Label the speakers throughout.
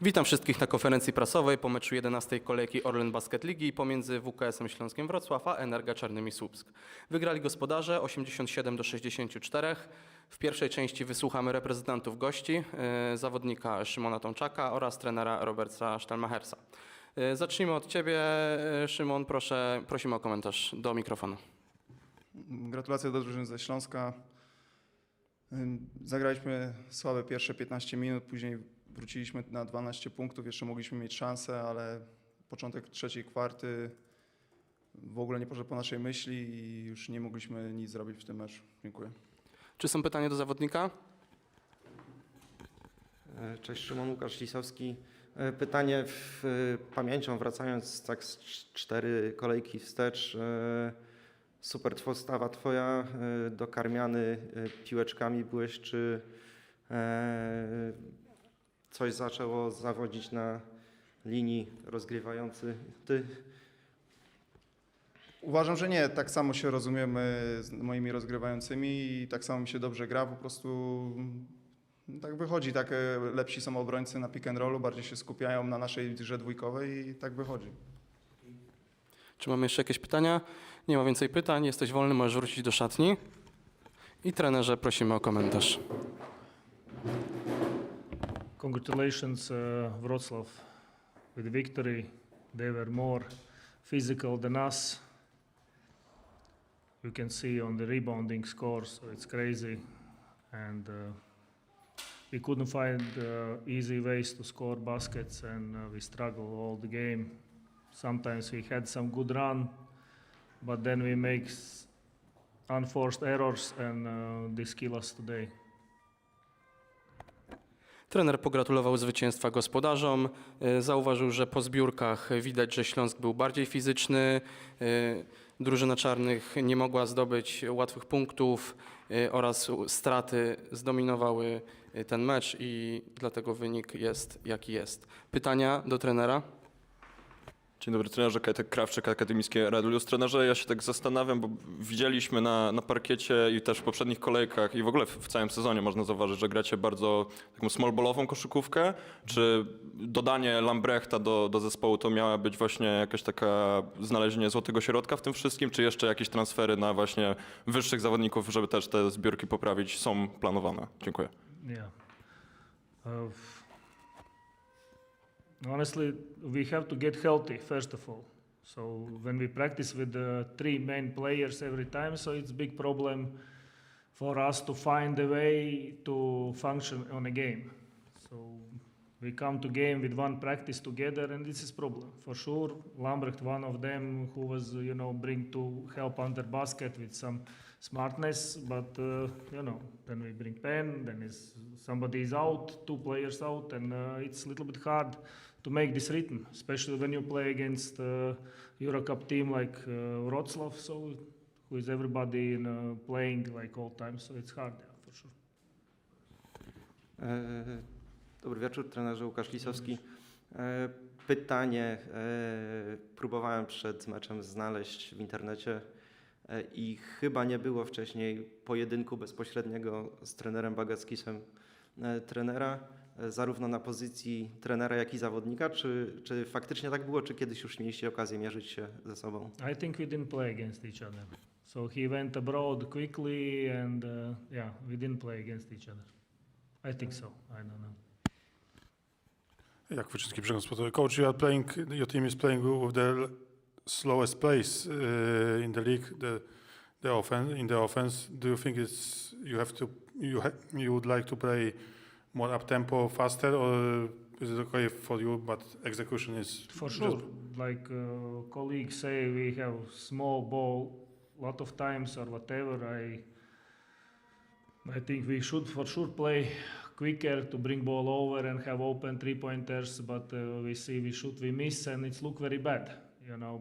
Speaker 1: Witam wszystkich na konferencji prasowej po meczu 11. kolejki Orlen Basket Ligi pomiędzy WKS-em Śląskiem Wrocław a Energa Czarnymi Słupsk. Wygrali gospodarze 87-64. W pierwszej części wysłuchamy reprezentantów gości, zawodnika Szymona Tomczaka oraz trenera Roberta Sztelmachersa. Zacznijmy od Ciebie, Szymon, prosimy o komentarz do mikrofonu.
Speaker 2: Gratulacje do drużyny ze Śląska. Zagraliśmy słabe pierwsze 15 minut, później wróciliśmy na 12 punktów, jeszcze mogliśmy mieć szansę, ale początek trzeciej kwarty w ogóle nie poszedł po naszej myśli i już nie mogliśmy nic zrobić w tym meczu. Dziękuję.
Speaker 1: Czy są pytania do zawodnika?
Speaker 3: Cześć, Szymon, Łukasz Lisowski. Pytanie pamięcią wracając tak z 4 kolejki wstecz. Super postawa twoja, dokarmiany piłeczkami byłeś, czy coś zaczęło zawodzić na linii rozgrywający ty?
Speaker 2: Uważam, że nie. Tak samo się rozumiemy z moimi rozgrywającymi i tak samo mi się dobrze gra. Po prostu tak wychodzi. Tak lepsi są obrońcy na pick and rollu, bardziej się skupiają na naszej grze dwójkowej i tak wychodzi.
Speaker 1: Czy mamy jeszcze jakieś pytania? Nie ma więcej pytań, jesteś wolny, możesz wrócić do szatni. I trenerze, prosimy o komentarz.
Speaker 4: Congratulations, Wrocław, with the victory. They were more physical than us. You can see on the rebounding scores, so it's crazy. And we couldn't find easy ways to score baskets, and we struggled all the game. Sometimes we had some good run, but then we make unforced errors, and this kill us today.
Speaker 1: Trener pogratulował zwycięstwa gospodarzom. Zauważył, że po zbiórkach widać, że Śląsk był bardziej fizyczny. Drużyna czarnych nie mogła zdobyć łatwych punktów oraz straty zdominowały ten mecz i dlatego wynik jest jaki jest. Pytania do trenera?
Speaker 5: Dzień dobry, trenerze, Kajtek Krawczyk, Akademickie Radiolus. Trenerze, ja się tak zastanawiam, bo widzieliśmy na parkiecie i też w poprzednich kolejkach i w ogóle w całym sezonie można zauważyć, że gracie bardzo taką smallballową koszykówkę. Czy dodanie Lambrechta do zespołu to miała być właśnie jakaś taka znalezienie złotego środka w tym wszystkim, czy jeszcze jakieś transfery na właśnie wyższych zawodników, żeby też te zbiórki poprawić, są planowane? Dziękuję.
Speaker 4: Yeah. Honestly, we have to get healthy first of all. So when we practice with the 3 main players every time, so it's a big problem for us to find a way to function on a game. So we come to game with one practice together, and this is problem for sure. Lambrecht, one of them, who was bring to help under basket with some smartness, but then we bring pen, then somebody is out, 2 players out, and it's a little bit hard to make this rhythm, especially when you play against Eurocup team like Wrocław, so who is everybody playing like all time, so it's hard, yeah, for sure.
Speaker 3: Dobry wieczór, trenerze, Łukasz Lisowski. Pytanie próbowałem przed meczem znaleźć w internecie i chyba nie było wcześniej pojedynku bezpośredniego z trenerem Bagackisem trenera, zarówno na pozycji trenera, jak i zawodnika. Czy faktycznie tak było, czy kiedyś już mieliście okazję mierzyć się ze sobą?
Speaker 4: I think we didn't play against each other. So he went abroad quickly and we didn't play against each other. I think so, I don't know.
Speaker 6: Jak Wyczyński, przegląd sportowy. Coach, your team is playing with the slowest pace in the league, in the offense. Do you think you would like to play more up tempo, faster, or is it okay for you? But execution is
Speaker 4: for sure. Like colleagues say, we have small ball a lot of times or whatever. I think we should for sure play quicker to bring ball over and have open 3-pointers, but we see we shoot, we miss, and it's look very bad,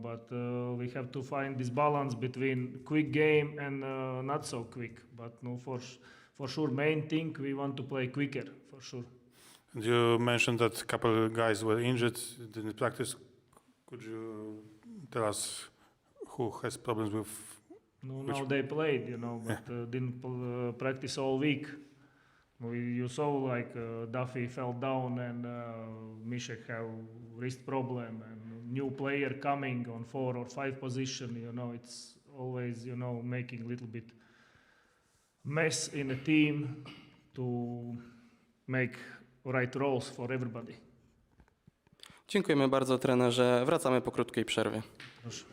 Speaker 4: but we have to find this balance between quick game and not so quick, but no, for sure main thing we want to play quicker, for sure.
Speaker 6: And you mentioned that a couple of guys were injured, didn't practice. Could you tell us who has problems with?
Speaker 4: No, now they played, but didn't practice all week. You saw like Duffy fell down and Mishek have wrist problem and new player coming on 4 or 5 position. It's always making a little bit mess in the team to make right roles for everybody.
Speaker 1: Dziękujemy bardzo, trenerze. Wracamy po krótkiej przerwie.
Speaker 4: Proszę.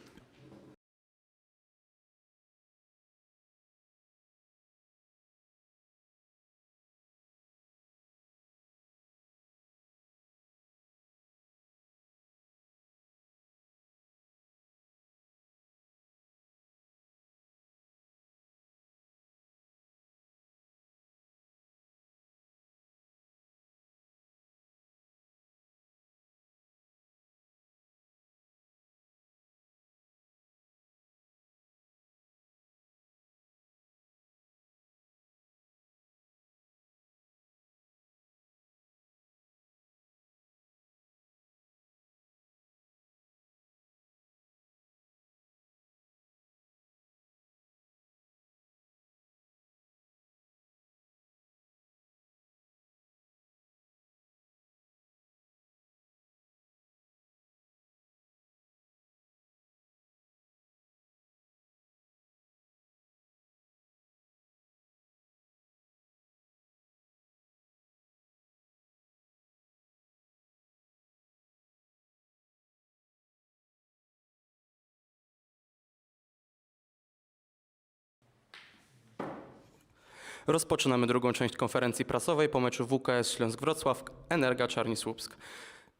Speaker 1: Rozpoczynamy drugą część konferencji prasowej po meczu WKS Śląsk Wrocław, Energa Czarni Słupsk.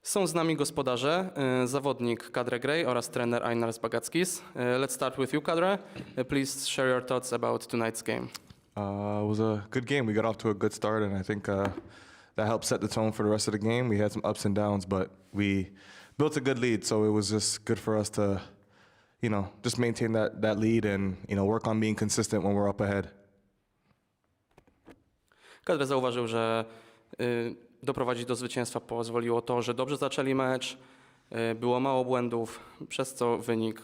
Speaker 1: Są z nami gospodarze, zawodnik Kadre Grey oraz trener Einars Bagackis. Let's start with you, Kadre. Please share your thoughts about tonight's game.
Speaker 7: It was a good game. We got off to a good start, and I think that helped set the tone for the rest of the game. We had some ups and downs, but we built a good lead, so it was just good for us to, just maintain that lead and, work on being consistent when we're up ahead.
Speaker 1: Kadre zauważył, że doprowadzić do zwycięstwa pozwoliło to, że dobrze zaczęli mecz, było mało błędów, przez co wynik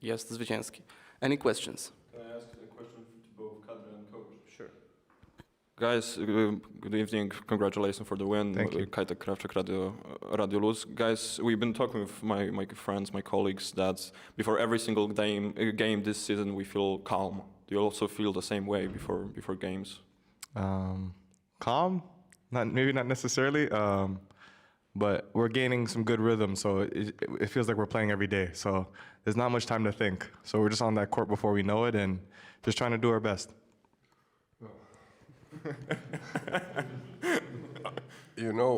Speaker 1: jest zwycięski. Any questions?
Speaker 5: Can I ask a question to both Kadre and coach? Sure. Guys, good evening. Congratulations for the win.
Speaker 7: Thank you.
Speaker 5: Kajtek Krawczyk, Radio Luz. Guys, we've been talking with my friends, my colleagues, that before every single game this season we feel calm. Do you also feel the same way before games?
Speaker 7: Calm? Maybe not necessarily, but we're gaining some good rhythm, so it feels like we're playing every day. So there's not much time to think. So we're just on that court before we know it and just trying to do our best.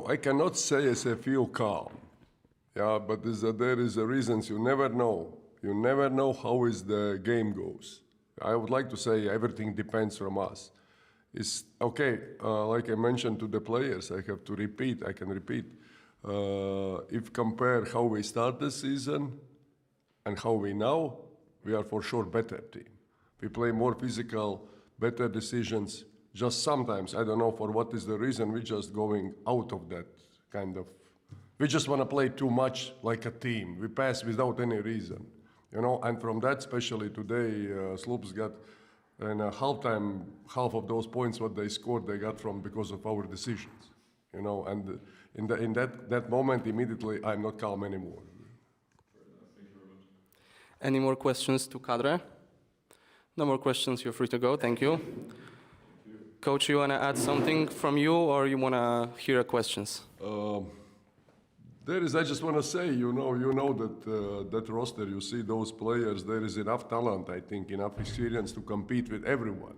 Speaker 8: I cannot say as I feel calm. Yeah, but there is a reasons you never know. You never know how is the game goes. I would like to say everything depends from us. It's okay, like I mentioned to the players, I can repeat. If compare how we start the season and how we now, we are for sure better team. We play more physical, better decisions. Just sometimes, I don't know for what is the reason, we're just going out of that kind of, we just want to play too much like a team. We pass without any reason, and from that, especially today, Słupsk got in a halftime, half of those points what they scored, they got from because of our decisions, and in that moment, immediately, I'm not calm anymore.
Speaker 1: Any more questions to Kadre? No more questions, you're free to go, thank you. Coach, you want to add something from you or you want to hear questions?
Speaker 8: I just want to say, that roster, you see those players, there is enough talent, I think, enough experience to compete with everyone.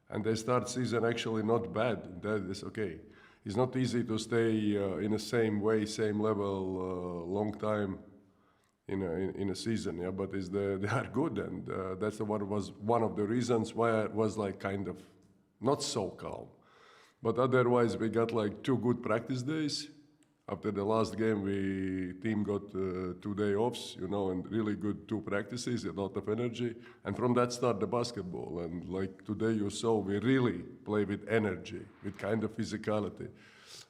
Speaker 8: And they start season actually not bad, that is okay. It's not easy to stay in the same way, same level, long time in a season, yeah, but they are good, and that's what was one of the reasons why I was like kind of not so calm. But otherwise, we got like 2 good practice days. After the last game, team got 2 day offs, and really good 2 practices, a lot of energy. And from that start the basketball. And like today you saw, we really play with energy, with kind of physicality.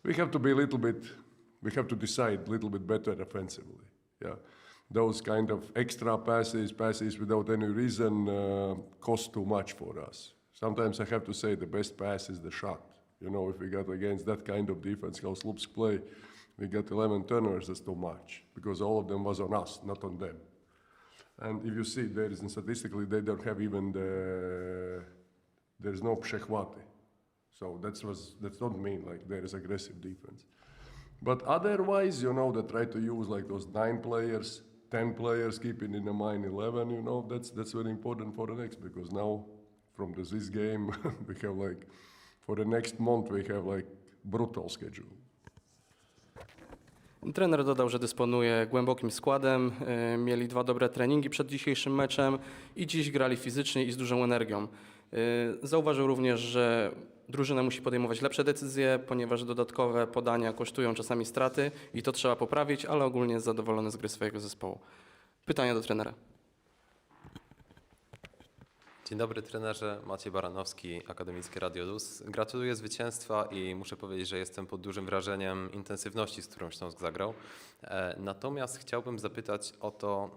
Speaker 8: We have to be we have to decide a little bit better offensively. Yeah, those kind of extra passes without any reason cost too much for us. Sometimes I have to say the best pass is the shot. You know, if we got against that kind of defense, how Słupsk play, we got 11 turnovers, that's too much. Because all of them was on us, not on them. And if you see, statistically, they don't have even there's no przechwaty. So that don't mean like there is aggressive defense. But otherwise, you know, they try to use like those 9 players, 10 players, keeping in the mind 11, you know, that's very important for the next, because now from this game, we have like, for the next month, we have like brutal schedule.
Speaker 1: Trener dodał, że dysponuje głębokim składem, mieli 2 dobre treningi przed dzisiejszym meczem i dziś grali fizycznie i z dużą energią. Zauważył również, że drużyna musi podejmować lepsze decyzje, ponieważ dodatkowe podania kosztują czasami straty i to trzeba poprawić, ale ogólnie jest zadowolony z gry swojego zespołu. Pytania do trenera.
Speaker 9: Dzień dobry trenerze, Maciej Baranowski, Akademickie Radio LUS. Gratuluję zwycięstwa i muszę powiedzieć, że jestem pod dużym wrażeniem intensywności, z którą Śląsk zagrał. Natomiast chciałbym zapytać o to,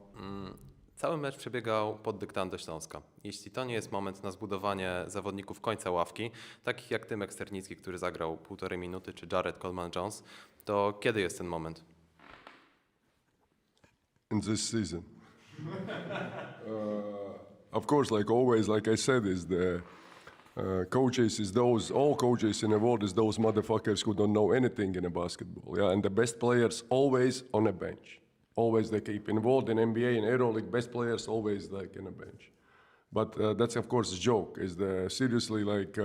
Speaker 9: cały mecz przebiegał pod dyktando Śląska. Jeśli to nie jest moment na zbudowanie zawodników końca ławki, takich jak Tymek Sternicki, który zagrał 1,5 minuty, czy Jared Coleman-Jones, to kiedy jest ten moment?
Speaker 8: In this season. Of course, like always, like I said, is the coaches is those, all coaches in the world is those motherfuckers who don't know anything in a basketball. Yeah, and the best players always on a bench. Always they keep involved in NBA and EuroLeague. Best players always like in a bench. But that's of course a joke. Is the seriously like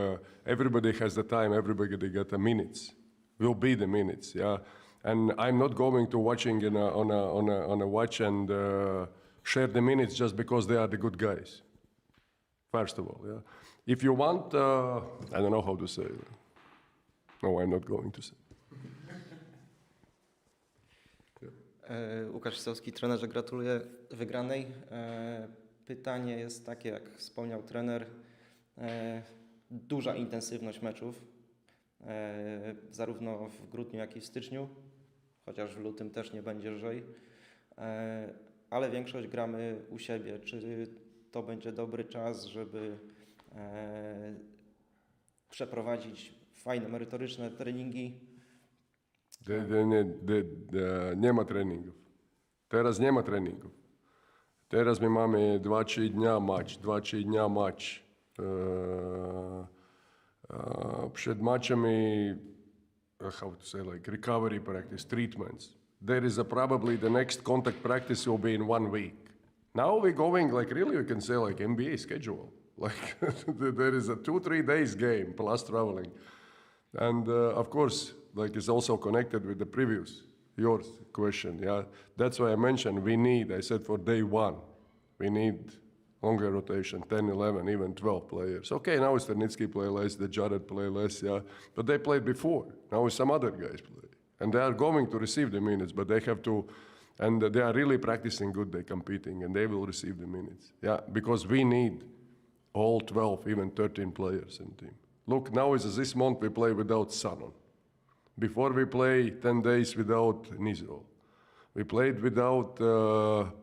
Speaker 8: everybody has the time. Everybody got the minutes. Will be the minutes. Yeah, and I'm not going to watching on a watch and. Share the minutes just because they are the good guys. First of all, yeah. If you want, I don't know how to say it. No, I'm not going to say.
Speaker 3: Łukasz Śląski, trenerze, gratuluję wygranej. Pytanie jest takie, jak wspomniał trener, duża intensywność meczów, zarówno w grudniu, jak i w styczniu, chociaż w lutym też nie będzie lżej. Ale większość gramy u siebie. Czy to będzie dobry czas, żeby przeprowadzić fajne, merytoryczne treningi?
Speaker 8: Nie ma treningów. Teraz nie ma treningów. Teraz my mamy 2-3 dnia mecz, 2-3 dnia mecz. Przed meczami, how to say, like recovery practice, treatments. There is probably the next contact practice will be in 1 week. Now we're going like really you can say like NBA schedule. Like there is a 2-3 days game plus traveling. And of course, like it's also connected with the previous, your question. Yeah, that's why I mentioned I said for day 1, we need longer rotation, 10, 11, even 12 players. Okay, now Sternicki play less, the Jared play less, yeah. But they played before. Now some other guys play. And they are going to receive the minutes, but they have to, and they are really practicing good, they're competing, and they will receive the minutes. Yeah, because we need all 12, even 13 players in the team. Look, now is this month we play without Sanon. Before we play 10 days without Nizol. We played without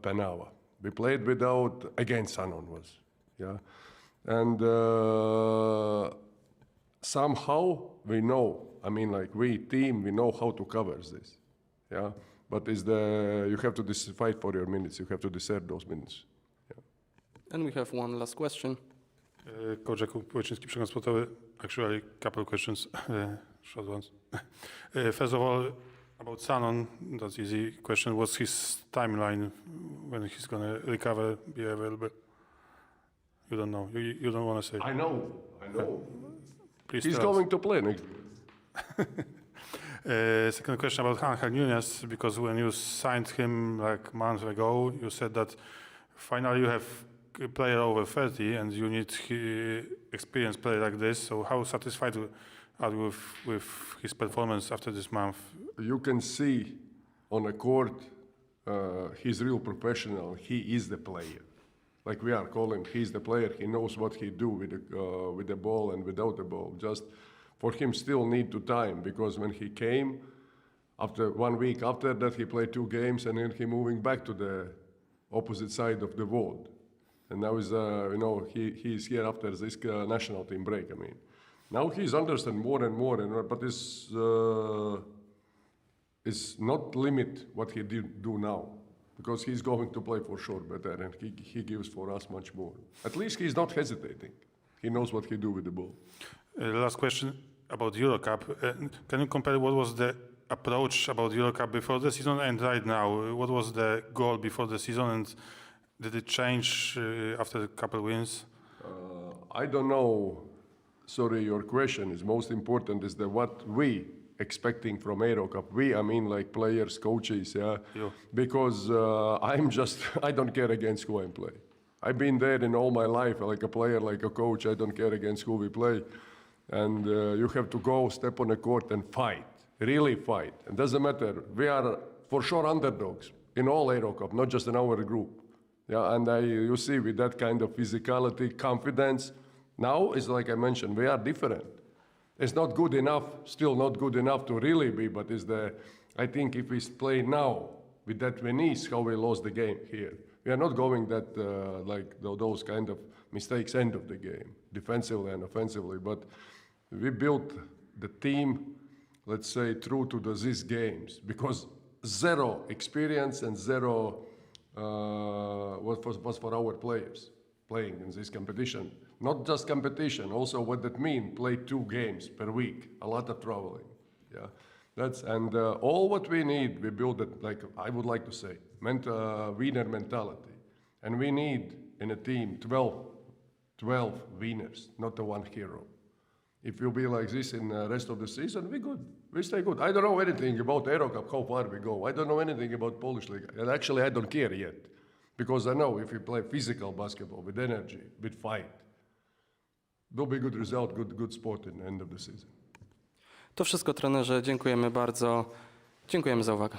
Speaker 8: Penava. We played without, again Sanon was, yeah. And somehow we know, I mean, like we know how to cover this, yeah. But you have to fight for your minutes. You have to deserve those minutes. Yeah.
Speaker 1: And we have one last question.
Speaker 6: Coach Jakub Płyczyński, Przegląd Sportowy. Actually, couple questions, short ones. First of all, about Sanon, that's easy question. What's his timeline when he's gonna recover, be available? You don't know. You don't want to say.
Speaker 8: I know.
Speaker 6: Please
Speaker 8: He's
Speaker 6: tell us.
Speaker 8: going to play next.
Speaker 6: Second question about Angel Nunes, because when you signed him like a month ago, you said that finally you have a player over 30 and you need experienced player like this. So how satisfied are you with his performance after this month?
Speaker 8: You can see on a court, he's real professional. He is the player. Like we are calling, he's the player. He knows what he do with the ball and without the ball. Just for him still need to time, because when he came, after 1 week after that, he played 2 games and then he moving back to the opposite side of the world. And now is, he is here after this national team break, I mean. Now he's understand more and more, but it's not limit what he did do now, because he's going to play for sure better, and he gives for us much more. At least he's not hesitating. He knows what he do with the ball.
Speaker 6: Last question about Eurocup. Can you compare what was the approach about Eurocup before the season and right now? What was the goal before the season, and did it change after a couple wins?
Speaker 8: I don't know. Sorry, your question is most important is that what we expecting from Eurocup. We, I mean, like players, coaches, yeah.
Speaker 6: You.
Speaker 8: Because I don't care against who I play. I've been there in all my life, like a player, like a coach. I don't care against who we play. And you have to go, step on the court and fight, really fight. It doesn't matter. We are for sure underdogs in all Eurocup, not just in our group. Yeah, and you see with that kind of physicality, confidence, now it's like I mentioned, we are different. It's not good enough, still not good enough to really be, but I think if we play now with that Venice, how we lost the game here. We are not going that like those kind of mistakes end of the game, defensively and offensively, but we built the team, let's say, true to these games, because zero experience and zero was for our players playing in this competition. Not just competition, also what that means, play 2 games per week, a lot of traveling. Yeah, all what we need, we build it, like I would like to say, winner mentality. And we need in a team 12 winners, not the one hero. If you be like this in the rest of the season, we good. We stay good. I don't know anything about Eurocup, how far we go. I don't know anything about Polish League. And actually, I don't care yet. Because I know if we play physical basketball with energy, with fight, there'll be good result, good sport in the end of the season.
Speaker 1: To wszystko, trenerze. Dziękujemy bardzo. Dziękujemy za uwagę.